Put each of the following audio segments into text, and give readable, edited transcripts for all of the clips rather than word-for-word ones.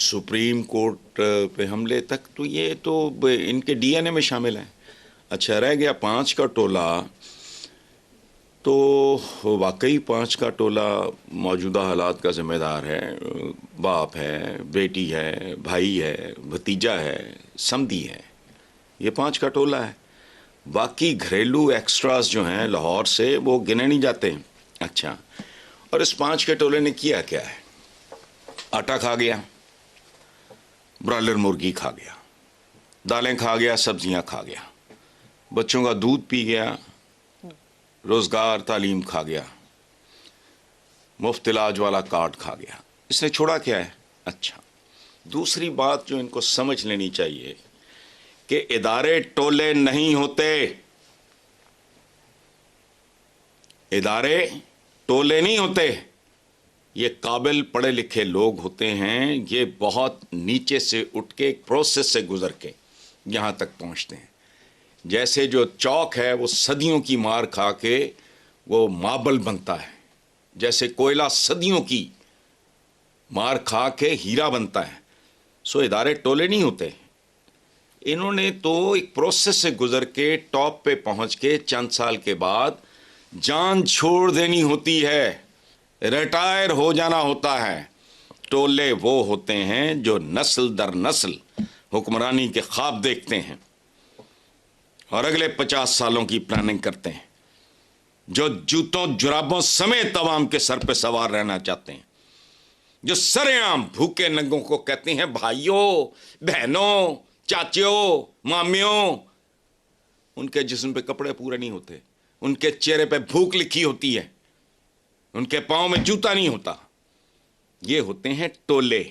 Supreme court پہ حملے تک تو یہ تو ان کے ڈی این اے میں شامل ہیں. اچھا رہ گیا 5 کا ٹولہ. تو واقعی 5 کا ٹولہ موجودہ حالات کا ذمہ دار ہے. باپ ہے، بیٹی ہے، بھائی ہے، بھتیجا ہے، سمدھی ہے. یہ 5 کا ٹولہ ہے. باقی گھریلو ایکسٹراز جو ہیں لاہور سے وہ گنے نہیں جاتے. اچھا، اور اس 5 کے ٹولے نے کیا کیا ہے؟ آٹا کھا گیا، برالر مرغی کھا گیا، دالیں کھا گیا، سبزیاں کھا گیا، بچوں کا دودھ پی گیا، روزگار تعلیم کھا گیا، مفت علاج والا کارڈ کھا گیا. اس نے چھوڑا کیا ہے؟ اچھا، دوسری بات جو ان کو سمجھ لینی چاہیے کہ ادارے ٹولے نہیں ہوتے. ادارے ٹولے نہیں ہوتے. یہ قابل پڑھے لکھے لوگ ہوتے ہیں. یہ بہت نیچے سے اٹھ کے ایک پروسیس سے گزر کے یہاں تک پہنچتے ہیں. جیسے جو چوک ہے وہ صدیوں کی مار کھا کے وہ ماربل بنتا ہے، جیسے کوئلہ صدیوں کی مار کھا کے ہیرا بنتا ہے. سو ادارے ٹولے نہیں ہوتے. انہوں نے تو ایک پروسیس سے گزر کے ٹاپ پہ پہنچ کے چند سال کے بعد جان چھوڑ دینی ہوتی ہے، ریٹائر ہو جانا ہوتا ہے. ٹولے وہ ہوتے ہیں جو نسل در نسل حکمرانی کے خواب دیکھتے ہیں اور اگلے 50 سالوں کی پلاننگ کرتے ہیں، جو جوتوں جرابوں سمیت عوام کے سر پہ سوار رہنا چاہتے ہیں، جو سرے عام بھوکے ننگوں کو کہتے ہیں بھائیوں، بہنوں، چاچیوں، مامیوں. ان کے جسم پہ کپڑے پورے نہیں ہوتے، ان کے چہرے پہ بھوک لکھی ہوتی ہے، ان کے پاؤں میں جوتا نہیں ہوتا. یہ ہوتے ہیں ٹولے.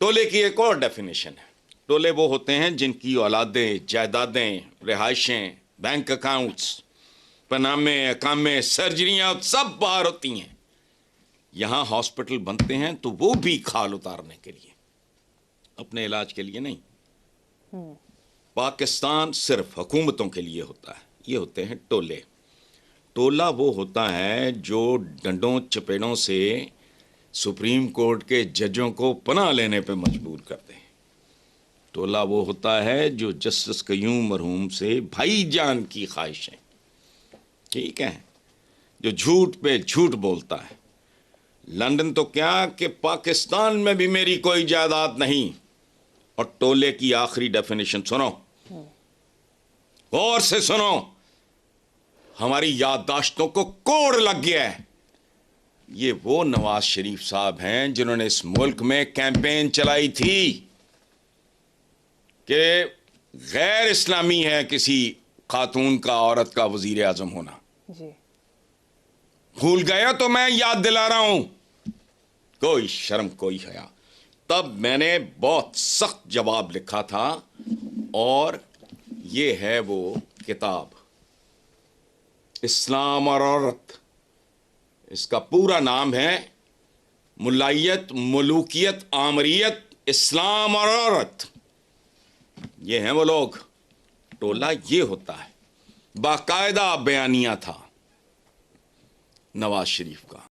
ٹولے کی ایک اور ڈیفینیشن ہے. ٹولے وہ ہوتے ہیں جن کی اولادیں، جائیدادیں، رہائشیں، بینک اکاؤنٹس، پنامے، اقامے، سرجریاں سب باہر ہوتی ہیں. یہاں ہاسپٹل بنتے ہیں تو وہ بھی کھال اتارنے کے لیے، اپنے علاج کے لیے نہیں. پاکستان صرف حکومتوں کے لیے ہوتا ہے. یہ ہوتے ہیں ٹولے. ٹولہ وہ ہوتا ہے جو ڈنڈوں چپیڑوں سے سپریم کورٹ کے ججوں کو پناہ لینے پہ مجبور کرتے ہیں. ٹولہ وہ ہوتا ہے جو جسٹس قیوم مرحوم سے بھائی جان کی خواہشیں، ٹھیک ہے، جو جھوٹ پہ جھوٹ بولتا ہے. لندن تو کیا کہ پاکستان میں بھی میری کوئی جائیداد نہیں. اور ٹولے کی آخری ڈیفینیشن سنو، غور سے سنو. ہماری یادداشتوں کو کوڑ لگ گیا ہے. یہ وہ نواز شریف صاحب ہیں جنہوں نے اس ملک میں کیمپین چلائی تھی کہ غیر اسلامی ہے کسی خاتون کا، عورت کا وزیر اعظم ہونا. جی بھول گیا تو میں یاد دلا رہا ہوں. کوئی شرم کوئی حیا. تب میں نے بہت سخت جواب لکھا تھا، اور یہ ہے وہ کتاب اسلام اور عورت. اس کا پورا نام ہے ملائیت، ملوکیت، آمریت، اسلام اور عورت. یہ ہیں وہ لوگ. ٹولہ یہ ہوتا ہے. باقاعدہ بیانیہ تھا نواز شریف کا.